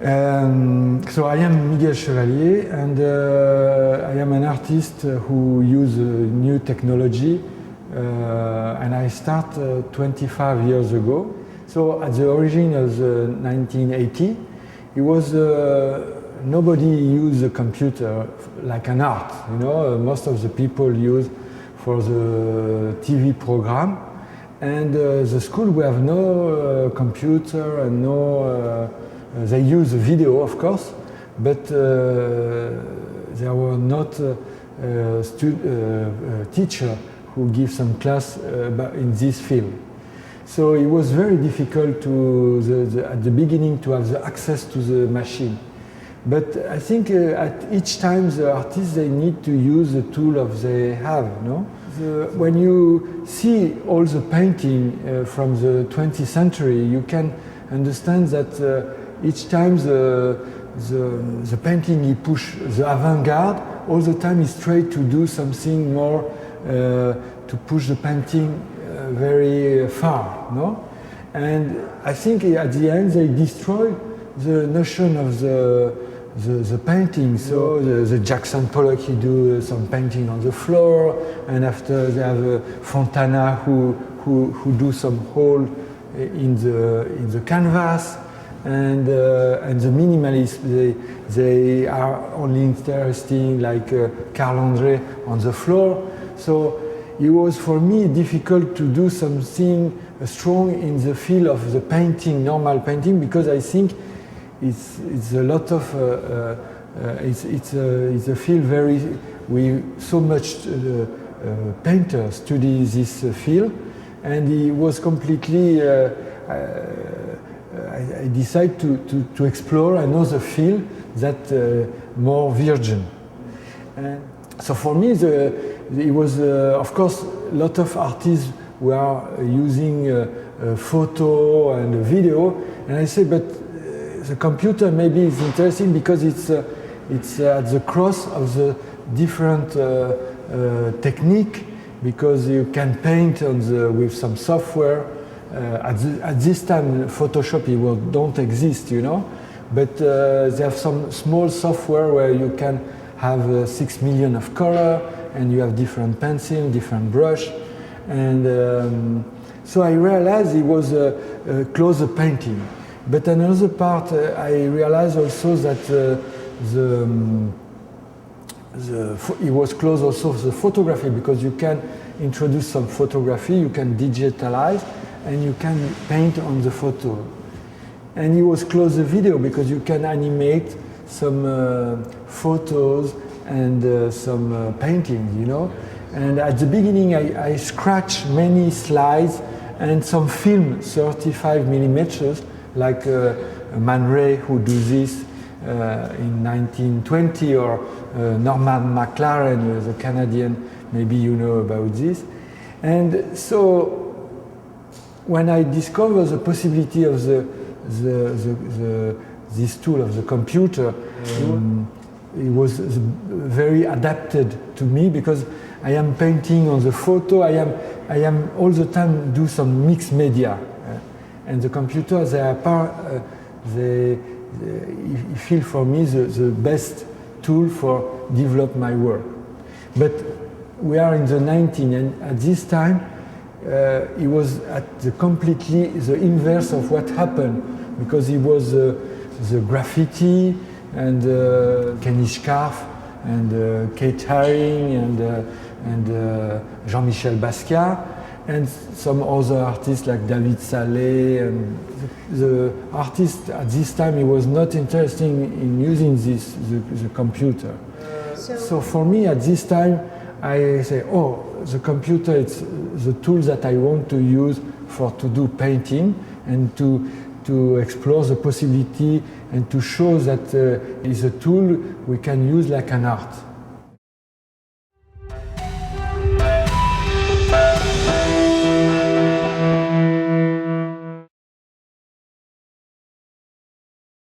So I am Miguel Chevalier, and I am an artist who uses new technology, and I started 25 years ago. So at the origin of the 1980, it was nobody used a computer like an art. You know, most of the people use for the TV program, and the school we have no computer and no. They use video, of course, but there were not teacher who give some class in this field. So it was very difficult to at the beginning to have the access to the machine. But I think at each time the artists they need to use the tool of they have. No, when you see all the painting from the 20th century, you can understand that. Each time the painting he push the avant-garde, all the time he's trying to do something more to push the painting very far, no? And I think at the end they destroy the notion of the painting. So the Jackson Pollock he do some painting on the floor, and after they have Fontana who do some hole in the canvas. And the minimalists, they are only interesting like Carl André on the floor. So it was for me difficult to do something strong in the field of the painting, normal painting, because I think it's a lot of it's a field very we so much painters study this field, and it was completely. I decided to explore another field that more virgin. And so for me, it was of course a lot of artists were using photo and video, and I say, but the computer maybe is interesting because it's at the cross of the different technique, because you can paint with some software. At this time, Photoshop don't exist, you know, but they have some small software where you can have 6 million of color, and you have different pencil, different brush, and so I realized it was a closer painting. But another part, I realized also that it was close also to the photography, because you can introduce some photography, you can digitalize, and you can paint on the photo. And it was close the video, because you can animate some photos and some paintings, you know. And at the beginning I scratched many slides and some film 35 millimeters, like Man Ray who do this in 1920, or Norman McLaren, the Canadian, maybe you know about this. And so when I discovered the possibility of this tool of the computer, it was very adapted to me, because I am painting on the photo. I am all the time do some mixed media, and the computer they feel for me the best tool for develop my work. But we are in the 19th, and at this time. It was at completely the inverse of what happened, because it was the graffiti and Kenny Scarf and Kate Haring and Jean-Michel Basquiat and some other artists like David Salé. And the artist at this time, he was not interested in using the computer. So for me at this time, I say, oh, the computer, it's the tool that I want to use to do painting, and to explore the possibility, and to show that it's a tool we can use like an art.